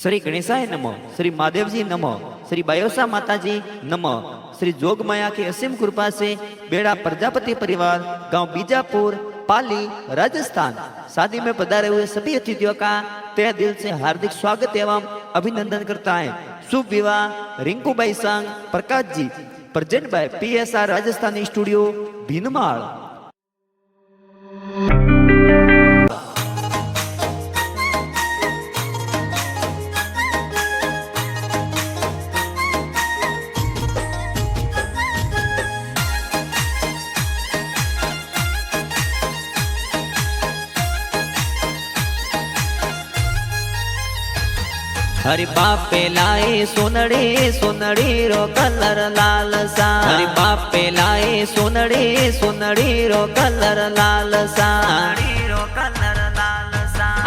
श्री गणेशाय नमः, श्री महादेव जी नमः, श्री बायोसा माता जी नमः। श्री जोगमाया की असीम कृपा से बेड़ा प्रजापति परिवार गांव बीजापुर पाली राजस्थान शादी में पधारे हुए सभी अतिथियों का तहे दिल से हार्दिक स्वागत एवं अभिनंदन करता है। शुभ विवाह रिंकू भाई संग Prakash ji, present by PSR Rajasthani studio Bhinmal. Hari बापे लाए सोनड़ी सोनड़ी रो कलर लाल सा। हरि बापे लाए सोनड़ी सोनड़ी रो कलर लाल सा।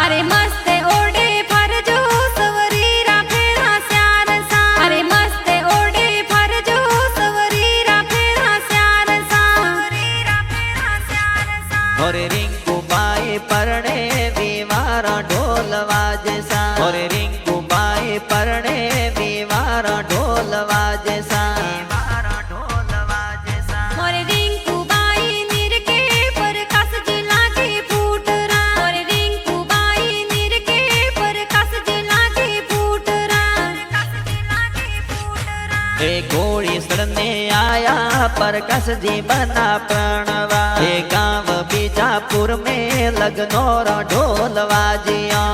अरे मस्त ओढ़े फरजो सवरी रा फेरा स्यार सा। अरे मस्त ओढ़े फरजो सवरी रा फेरा स्यार सा। और रिंकू बाई परणे दीवारा ढोल वाजे सा। और रिंकू बाई परणे दीवारा ढोल वाजे सा। मोरे रिंकू बाई निरके पर कस जिला की फूटरा। मोरे रिंकू बाई निरके पर कस जिला की फूटरा। ए घोड़ी सड़ने आया पर कस जी बना प्रणवा। ए गांव बीजापुर में लगनोरा ढोल वाजिया।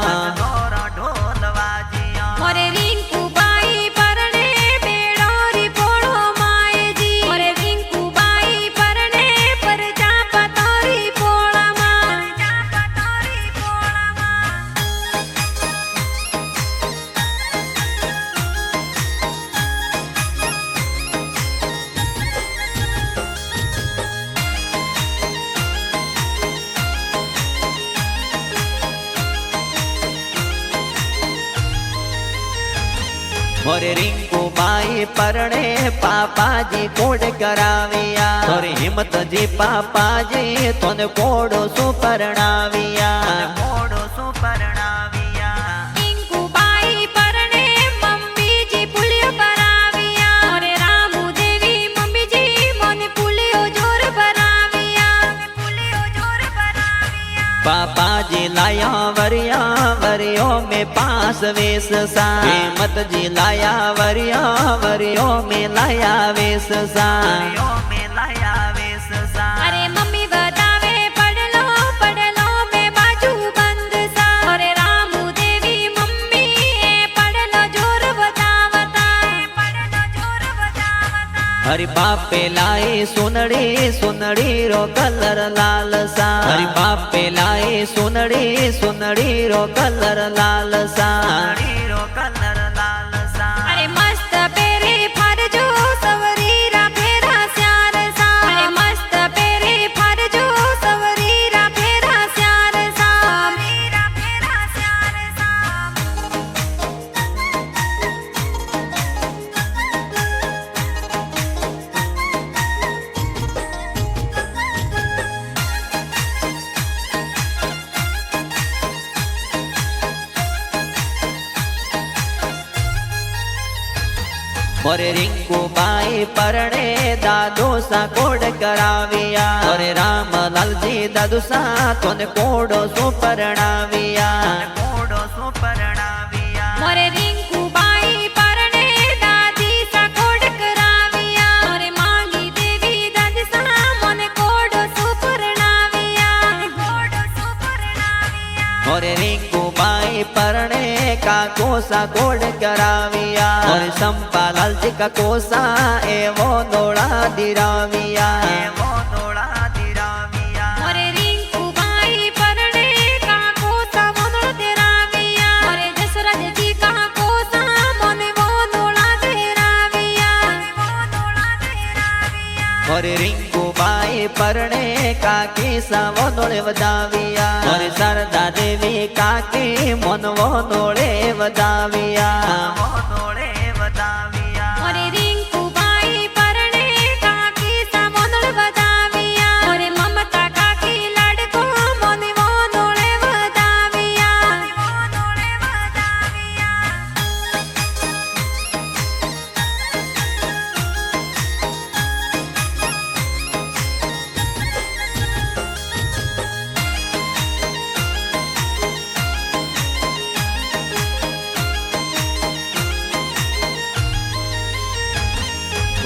मोरे रिंकू बाई परणे बेड़ोरी पोड़ो माए जी। मोरे रिंकू बाई परणे पर जापतोरी पोड़ा मां। और रिंकू बाई परणे पापा जी कोड कराविया। और हिम्मत जी पापा जी तोने कोडो सु परणाविया। रिंकू बाई परणे मम्मी जी पुलियो कराविया। मोरे रामू देवी मम्मी जी मोने पुलियो जोर कराविया। पापा जी लाया वरिया वरियो में पास वेश सा। हिम्मत जी लाया वरिया वरियो में लाया वेश सा। अरे मम्मी बतावे पढ़लो में बाजू बंद सा। अरे रामू देवी मम्मी पढ़लो जोर बतावता। हरि बापे लाए सोनड़ी सोनड़ी रो कलर लाल सा। हरि बापे लाए सोनड़ी सोनड़ी रो कलर लाल सा। अरे मस्त पेरे फरजो सवरी रा फेरा स्यार सा। अरे मस्त पेरे फरजो सवरी रा फेरा स्यार सा। और रिंकू बाई परणे दादो सा कोड कराविया। और राम लाल जी दादू सा तोने कोडो सु परणाविया। मोरे रिंकू बाई परणे दादी सा कोड कराविया। मोरे मांगी देवी दादी सा मोने कोडो सु परणाविया। और रिंकू बाई परणे का कोसा कोड कराविया। और संपा लाल जी का कोसा एवो नोड़ा दिराविया। मोरे रिंकू बाई परणे का कोसा मोनोड़ तेराविया। मोरे जसराज जी का कोसा मोने वो नोड़ा तेराविया। और रिंकू बाई परणे का केसा वो नोड़े वदाविया। और शारदा देवी का के मन वो नोड़े वदाविया। मोरे रिंकू बाई परणे का केसा मोनोड़ वदाविया। मोरे ममता का की लड़को मोने वो नोड़े वदाविया।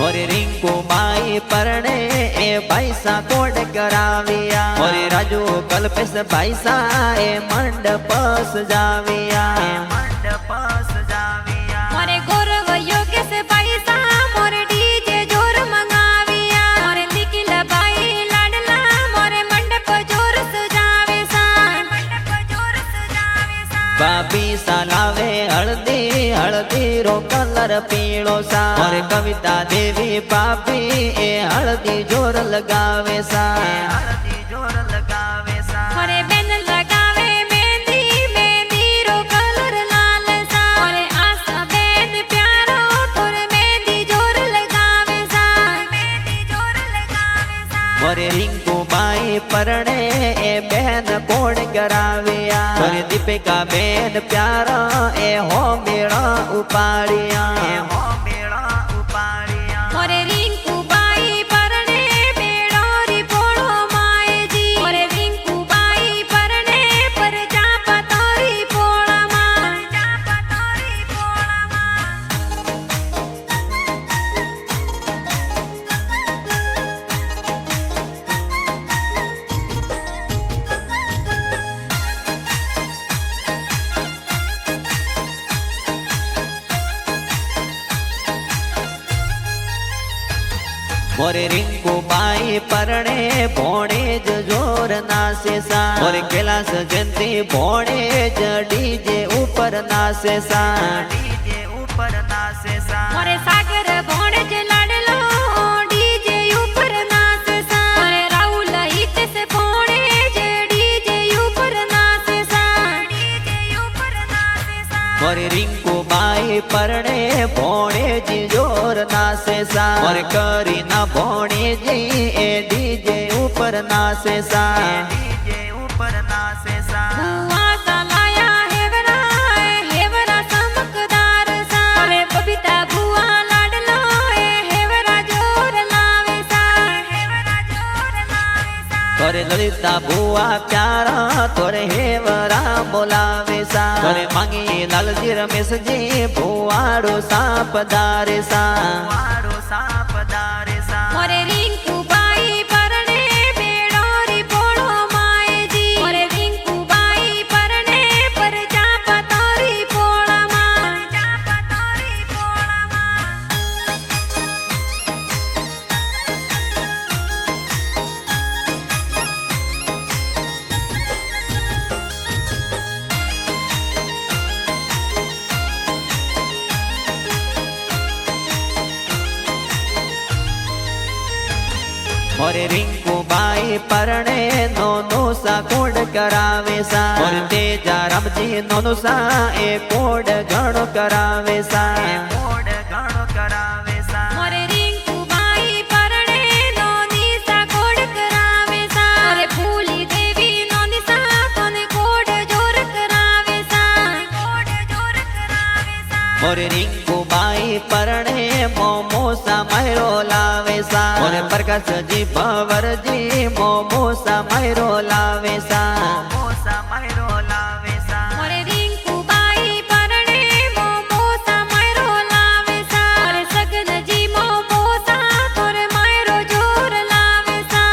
और रिंकू बाई परणे ए भाईसा कोड कराविया और राजू कल्पेश भाईसा ए मंडपस जाविया मोरे गौरव योगेश पैसा मोरे डीजे जोर मंगाविया मोरे निखिल भाई लाडला मोरे मंडप जोर सजावे सा बाबी सालावे हल्दी हल्दी रो कलर पीळो सा और कविता देवी बाबी ए हल्दी जोर लगावे सा मोरे बेन लगावे मेहंदी मेहंदी रो कलर लाल सा मोरे आशा बेन प्यारो तोरे मेहंदी जोर लगावे सा और रिंकू बाई परणे ए बहन कोड कराविया और दीपिका बेन प्यारा ए हो मेरा उपाड़िया मोरे रिंकू बाई परणे बेड़ोरी पोड़ो माए जी मोरे रिंकू बाई परणे पर जापा तोरी पोड़ा मां मोरे रिंकू बाई परणे भोणे ज जोर नासे सा और कैलाश जयंती भोणे ज डीजे ऊपर नासे सा मोरे सागर भोणे ज लाडलो डीजे ऊपर नाचे सा मोरे राहुल हितेश भोणे ज डीजे ऊपर नाचे सा और रिंकू बाई परणे भोणे जी जोर नासे सा और करीना भोणे जी ए डीजे ऊपर नासे सा हुआ सा लाया हेवरा चमकदार सा मोरे बबीता बुआ लाडलो हेवरा जोर लावे सा तोरे ललिता बुआ प्यारा तोरे हेवरा बोलावे सा तोरे मांगी लालजी रमेश जी बुआड़ो सापदारे सा मोरे रिंकू बाई परणे बेड़ोरी पोड़ो माए जी मोरे रिंकू बाई परणे पर जापा तोरी पोड़ा मां और रिंकू बाई परणे नोनो सा कोड करावे सा और तेजा रामजी नोनो सा ए कोड घणो करावे सा मोरे रिंकू बाई परणे नोनी सा कोड करावे सा मोरे फूली देवी नोनी सा कोने कोड जोर करावे सा और रिंकू बाई परणे मोमो सा मैरो लावे सा और प्रकाश जी भवर जी मोमो सा मैरो लावे सा मोरे रिंकू बाई परणे मोमो सा मैरो लावे सा मोरे सगन जी मोमो सा तोरे मैरो जोर लावे सा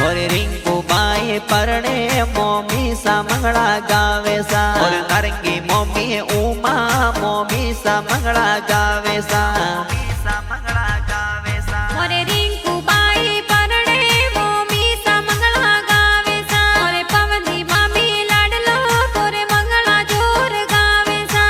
और रिंकू बाई परणे मोमी सा मंगला गावे सा और नारंगी मोमी उमा मोमी सा मंगला गावे सा मोरे रिंकू बाई परणे मोमी सा मंगला गावे सा मोरे पवनी मामी लाडलो तोरे मंगला जोर गावे सा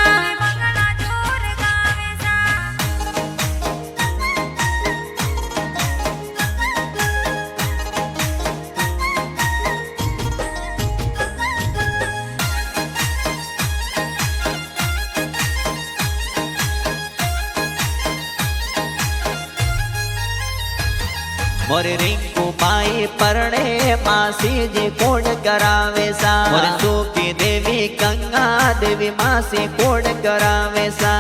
और रिंकू बाई परणे मासी जी कोड करावे सा और सूकी देवी गंगा देवी मासी कोड करावे सा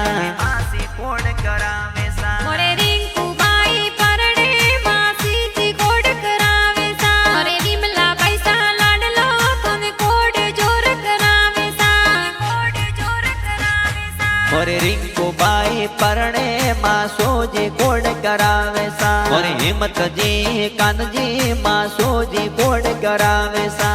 मोरे रिंकू बाई परणे मासी जी कोड करावे सा मोरे विमला पैसा लाडलो तोने कोड जोर करावे सा और रिंकू बाई परणे माँ सोजी कोड करावे सा और हिम्मत जी कान जी माँ सोजी कोड करावे सा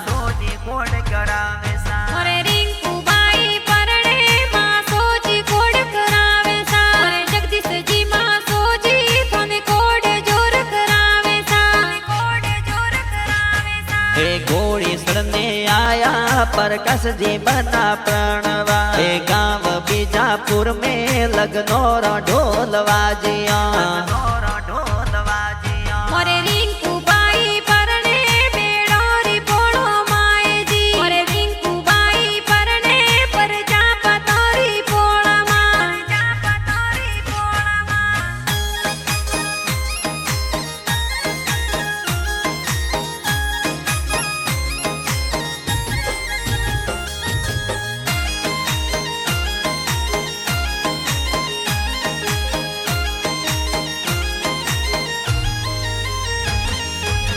सोजी कोड करावे सा अरे रिंकू बाई परणे माँ सोजी कोड करावे सा अरे जगदीश जी माँ सोजी थोने कोड जोर करावे सा कोड जोर करावे सा हे घोड़ी सड़ने आया प्रकाश जी बना प्रणवा हे गांव बीजापुर में लगनो रो ढोल वाजिया अरे रिंकू बाई परणे बेड़ोरी पोड़ो माए जी अरे रिंकू बाई परणे पर जा पतोरी पोड़ा माँ जा पतोरी पोड़ा माँ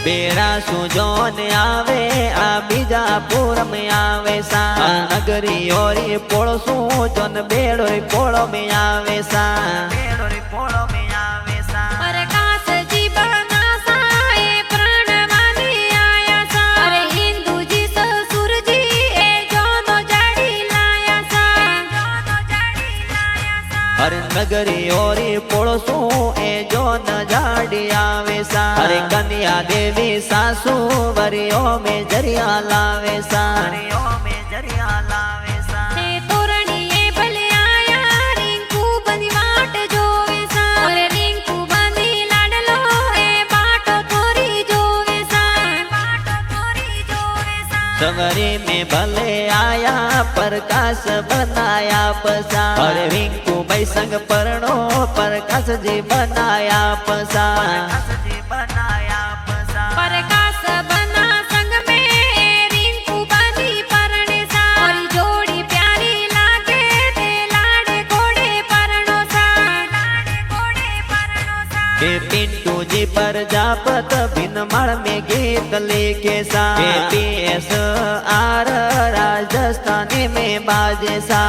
बेड़ा सुजोन आवे आ बीजापुर में आवे सा नगरी और पोड़ो सुजोन बेड़ो पोड़ो में आवे सा बेड़ो पोड़ो में आवे सा अरे कास जी बना सा ए प्रणवानी आया सा अरे हिंदू जी ससुर जी ए जोनो जाड़ी लाया सा जोनो जाड़ी लाया सा अरे नगरी और पोड़ो सु ए जो न जाड़ी आवे सा अरे कन्या देवी सासू वरियो में जरिया लावे सा वरियो में जरिया लावे सा हे तोरणी ए भले आया रिंकू बनी वाट जोवे सा अरे रिंकू बनी लाडलो ए बाटो तोरी जोवे सा बाटो तोरी जोवे सा सवरी में भले आया प्रकाश बनाया पसा अरे रिंकू भाई संग परनो प्रकाश जी बनाया पसा प्रकाश बना संग में रिंकू बनी परणे सा और जोड़ी प्यारी लागे ते लाड़े घोड़े परनो सा लाड़े घोड़े परनो सा के पिंटू जी प्रजापत भिनमण में गीत लेके सा PSR राजस्थानी में बाजे सा